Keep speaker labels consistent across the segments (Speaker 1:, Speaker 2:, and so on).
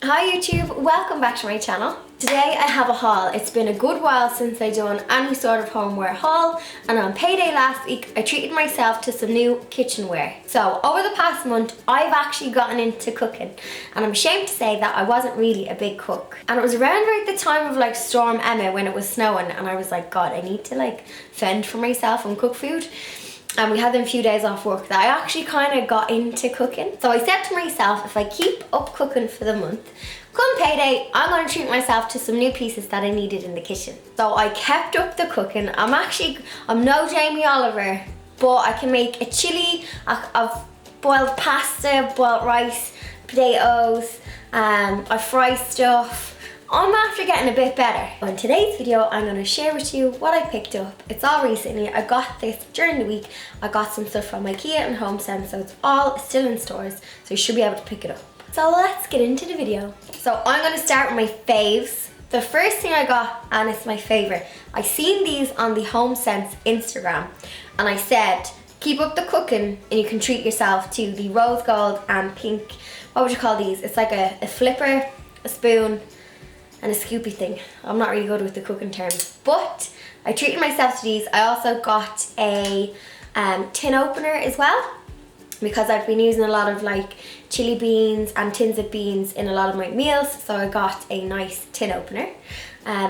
Speaker 1: Hi YouTube, welcome back to my channel. Today I have a haul. It's been a good while since I done any sort of homeware haul, and on payday last week I treated myself to some new kitchenware. So over the past month I've actually gotten into cooking, and I'm ashamed to say that I wasn't really a big cook. And it was around right the time of like Storm Emma when it was snowing, and I was like, God, I need to fend for myself and cook food. And we had them a few days off work that I actually kind of got into cooking. So I said to myself, if I keep up cooking for the month, come payday, I'm going to treat myself to some new pieces that I needed in the kitchen. So I kept up the cooking. I'm no Jamie Oliver, but I can make a chilli, I've boiled pasta, boiled rice, potatoes, I fry stuff. I'm after getting a bit better. In today's video, I'm going to share with you what I picked up. It's all recently. I got this during the week. I got some stuff from Ikea and HomeSense, so it's all still in stores, so you should be able to pick it up. So let's get into the video. So I'm going to start with my faves. The first thing I got, and it's my favorite, I seen these on the HomeSense Instagram, and I said, keep up the cooking and you can treat yourself to the rose gold and pink, what would you call these? It's like a flipper, a spoon, and a scoopy thing. I'm not really good with the cooking terms, but I treated myself to these. I also got a tin opener as well, because I've been using a lot of chili beans and tins of beans in a lot of my meals, so I got a nice tin opener.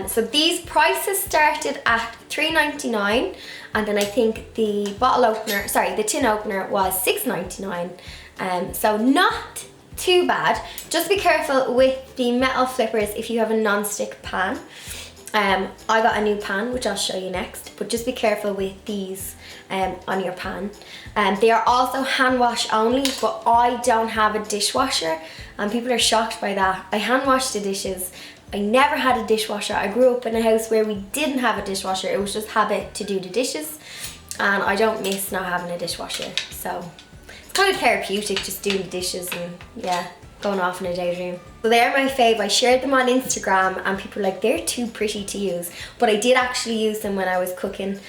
Speaker 1: So these prices started at $3.99, and then I think the the tin opener was $6.99. So not too bad. Just be careful with the metal flippers if you have a non-stick pan. I got a new pan, which I'll show you next, but just be careful with these on your pan. They are also hand wash only, but I don't have a dishwasher, and people are shocked by that. I hand wash the dishes. I never had a dishwasher. I grew up in a house where we didn't have a dishwasher. It was just habit to do the dishes, and I don't miss not having a dishwasher. So kind of therapeutic just doing the dishes and going off in a daydream. So they're my fave. I shared them on Instagram and people were like, they're too pretty to use, but I did actually use them when I was cooking.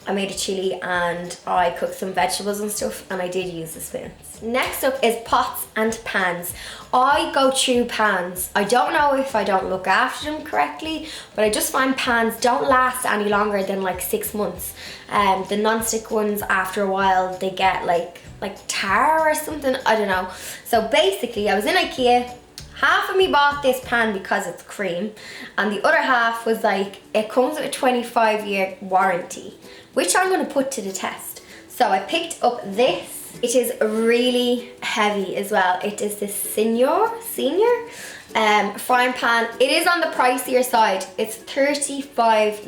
Speaker 1: I made a chili and I cooked some vegetables and stuff, and I did use the spoons. Next up is pots and pans. I go through pans. I don't know if I don't look after them correctly, but I just find pans don't last any longer than 6 months. The non-stick ones, after a while, they get like tar or something, I don't know. So basically, I was in Ikea. Half of me bought this pan because it's cream, and the other half was it comes with a 25-year warranty, which I'm going to put to the test. So I picked up this. It is really heavy as well. It is the senior frying pan. It is on the pricier side. It's €35,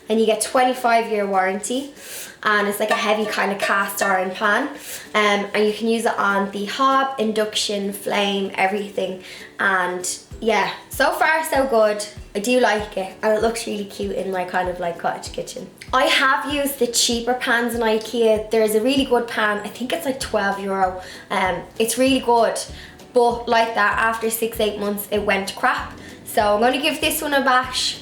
Speaker 1: and you get 25-year warranty. And it's like a heavy kind of cast iron pan, and you can use it on the hob, induction, flame, everything. And yeah, so far so good. I do like it, and it looks really cute in my kind of cottage kitchen. I have used the cheaper pans in Ikea. There's a really good pan, I think it's €12. It's really good, but like that, after 6-8 months it went crap. So I'm going to give this one a bash.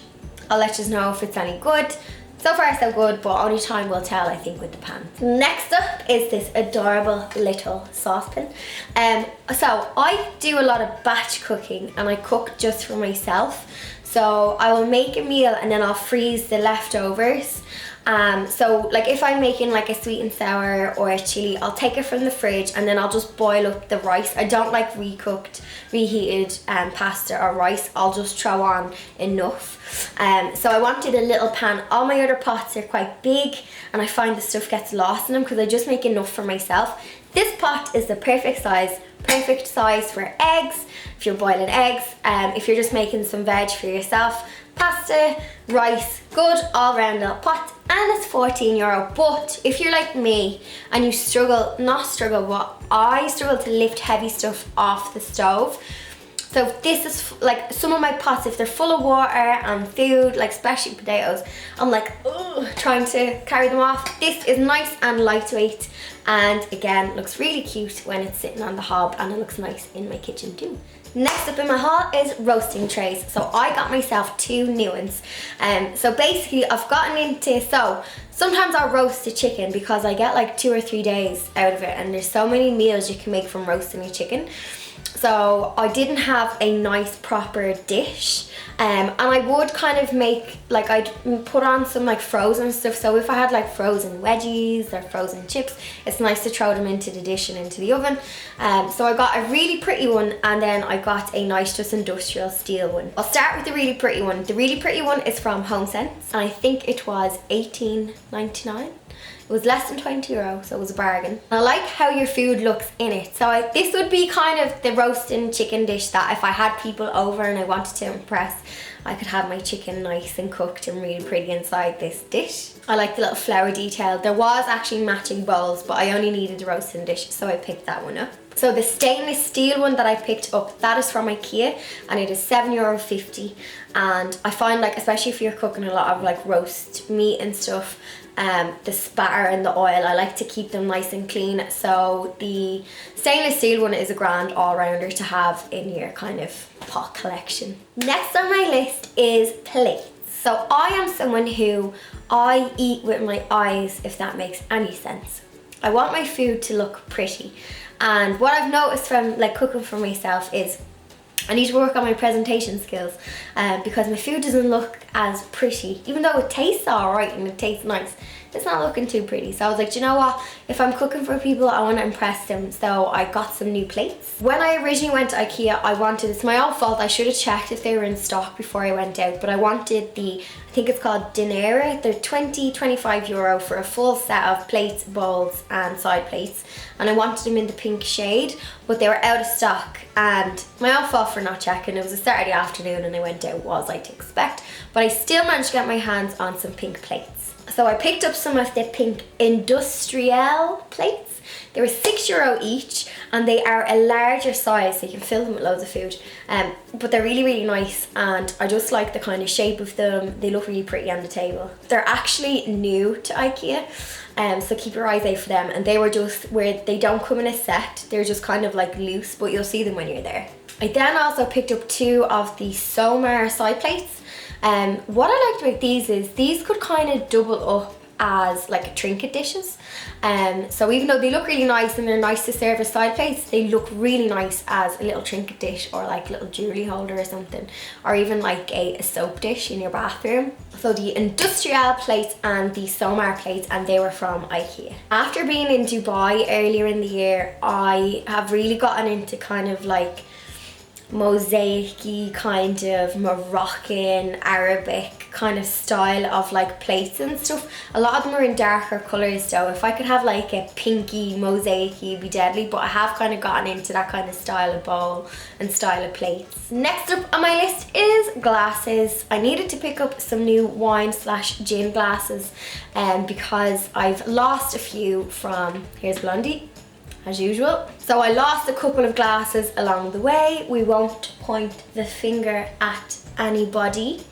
Speaker 1: I'll let you know if it's any good. So far so good, but only time will tell, I think, with the pan. Next up is this adorable little saucepan. So I do a lot of batch cooking, and I cook just for myself. So I will make a meal and then I'll freeze the leftovers. So if I'm making a sweet and sour or a chili, I'll take it from the fridge and then I'll just boil up the rice. I don't like reheated pasta or rice. I'll just throw on enough. So I wanted a little pan. All my other pots are quite big, and I find the stuff gets lost in them because I just make enough for myself. This pot is the perfect size for eggs, if you're boiling eggs, if you're just making some veg for yourself, pasta, rice, good all-round little pot, and it's €14. But if you're like me and you I struggle to lift heavy stuff off the stove. So this is some of my pots, if they're full of water and food, especially potatoes, I'm trying to carry them off. This is nice and lightweight, and again, looks really cute when it's sitting on the hob, and it looks nice in my kitchen too. Next up in my haul is roasting trays. So I got myself 2 new ones. So basically I've gotten into, sometimes I'll roast the chicken because I get 2 or 3 days out of it, and there's so many meals you can make from roasting a chicken. so I didn't have a nice proper dish. And I would kind of make, like, I'd put on some like frozen stuff. So if I had like frozen veggies or frozen chips, it's nice to throw them into the dish and into the oven. So I got a really pretty one, and then I got a nice just industrial steel one. I'll start with the really pretty one. The really pretty one is from HomeSense, and I think it was $18.99. It was less than €20, so it was a bargain. I like how your food looks in it. So this would be kind of the roasting chicken dish that if I had people over and I wanted to impress, I could have my chicken nice and cooked and really pretty inside this dish. I like the little flower detail. There was actually matching bowls, but I only needed the roasting dish, so I picked that one up. So the stainless steel one that I picked up, that is from Ikea, and it is €7.50. And I find, like, especially if you're cooking a lot of like roast meat and stuff, the spatter and the oil, I like to keep them nice and clean. So the stainless steel one is a grand all-rounder to have in your kind of pot collection. Next on my list is plates. So I am someone who, I eat with my eyes, if that makes any sense. I want my food to look pretty. And what I've noticed from like cooking for myself is I need to work on my presentation skills because my food doesn't look as pretty. Even though it tastes alright and it tastes nice, it's not looking too pretty. So I was like, do you know what? If I'm cooking for people, I want to impress them. So I got some new plates. When I originally went to Ikea, I wanted, it's my own fault, I should have checked if they were in stock before I went out, but I wanted the, I think it's called Diaries. They're €25 for a full set of plates, bowls and side plates. And I wanted them in the pink shade, but they were out of stock. And my own fault for not checking. It was a Saturday afternoon and I went out, what was I to expect? But I still managed to get my hands on some pink plates. So I picked up some of the pink industrial plates. They were €6 each, and they are a larger size, so you can fill them with loads of food. But they're really, really nice, and I just like the kind of shape of them. They look really pretty on the table. They're actually new to Ikea, so keep your eyes out for them. And they were just where they don't come in a set. They're just kind of like loose, but you'll see them when you're there. I then also picked up 2 of the Homeware side plates. What I liked about these is these could kind of double up as like trinket dishes. So even though they look really nice and they're nice to serve as side plates, they look really nice as a little trinket dish or like little jewelry holder or something, or even like a soap dish in your bathroom. So the industrial plates and the Homeware plates, and they were from Ikea. After being in Dubai earlier in the year, I have really gotten into kind of like mosaic-y kind of Moroccan Arabic kind of style of like plates and stuff. A lot of them are in darker colours, so if I could have like a pinky mosaic-y, it'd be deadly. But I have kind of gotten into that kind of style of bowl and style of plates. Next up on my list is glasses. I needed to pick up some new wine/gin glasses because I've lost a few from, here's Blondie, as usual. So I lost a couple of glasses along the way. We won't point the finger at anybody.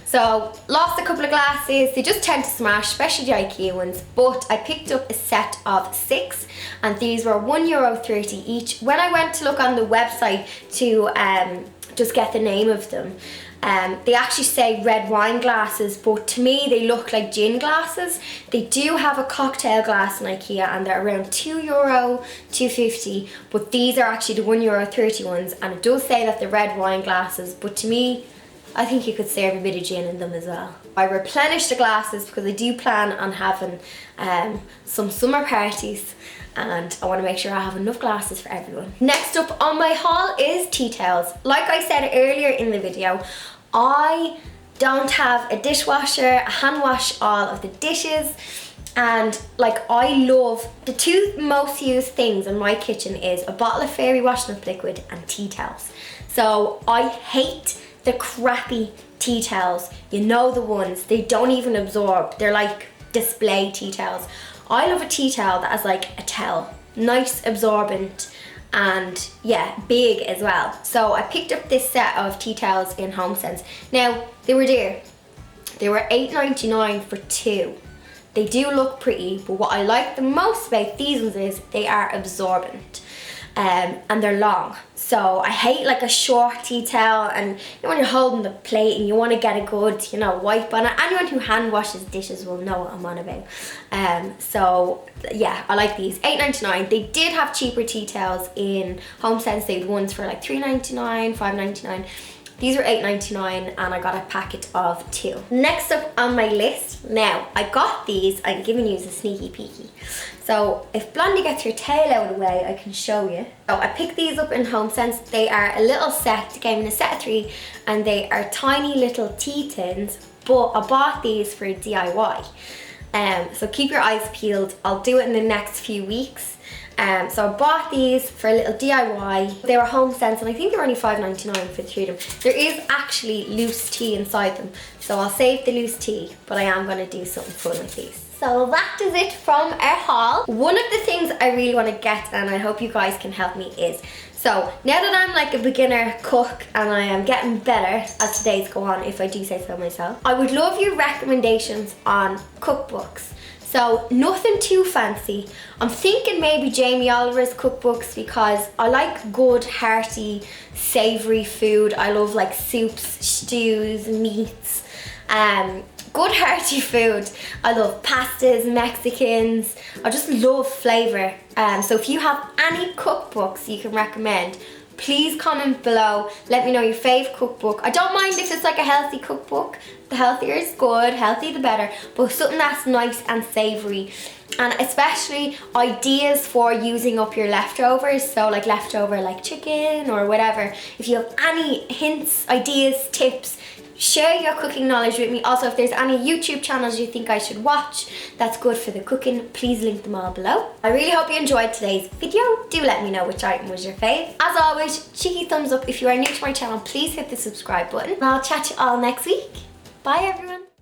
Speaker 1: So lost a couple of glasses. They just tend to smash, especially the Ikea ones. But I picked up a set of 6, and these were €1.30 each. When I went to look on the website to just get the name of them, they actually say red wine glasses, but to me they look like gin glasses. They do have a cocktail glass in Ikea, and they're around €2, €2.50, but these are actually the €1.30 ones, and it does say that they're red wine glasses, but to me, I think you could serve a bit of gin in them as well. I replenished the glasses because I do plan on having some summer parties, and I want to make sure I have enough glasses for everyone. Next up on my haul is tea towels. Like I said earlier in the video, I don't have a dishwasher. I hand wash all of the dishes, and like I love, the 2 most used things in my kitchen is a bottle of fairy washing up liquid and tea towels. So I hate the crappy tea towels, you know, the ones, they don't even absorb. They're like display tea towels. I love a tea towel that is like a towel, nice, absorbent, and yeah, big as well. So I picked up this set of tea towels in HomeSense. Now, they were dear. They were $8.99 for 2. They do look pretty, but what I like the most about these ones is they are absorbent. and they're long. So I hate like a short tea towel, and when you're holding the plate and you want to get a good, wipe on it. Anyone who hand washes dishes will know what I'm on about. So yeah, I like these. $8.99. They did have cheaper tea towels in HomeSense. They had ones for like $3.99, $5.99. These were $8.99 and I got a packet of 2. Next up on my list, now I got these, I'm giving you a sneaky peeky. So if Blondie gets her tail out of the way, I can show you. So I picked these up in HomeSense. They are a little set, they came in a set of 3, and they are tiny little tea tins, but I bought these for DIY. So keep your eyes peeled, I'll do it in the next few weeks. So I bought these for a little DIY. They were HomeSense and I think they were only $5.99 for the 3 of them. There is actually loose tea inside them, so I'll save the loose tea, but I am going to do something fun with these. So that is it from our haul. One of the things I really want to get, and I hope you guys can help me, is, so now that I'm like a beginner cook and I am getting better as the days go on, if I do say so myself, I would love your recommendations on cookbooks. So nothing too fancy. I'm thinking maybe Jamie Oliver's cookbooks, because I like good, hearty, savoury food. I love like soups, stews, meats, good hearty food. I love pastas, Mexicans. I just love flavour. So if you have any cookbooks you can recommend, please comment below. Let me know your fave cookbook. I don't mind if it's like a healthy cookbook. The healthier is good, healthy the better, but something that's nice and savoury. And especially ideas for using up your leftovers, so like leftover like chicken or whatever. If you have any hints, ideas, tips, share your cooking knowledge with me. Also, if there's any YouTube channels you think I should watch that's good for the cooking, please link them all below. I really hope you enjoyed today's video. Do let me know which item was your fave. As always, cheeky thumbs up. If you are new to my channel, please hit the subscribe button. And I'll chat to you all next week. Bye everyone.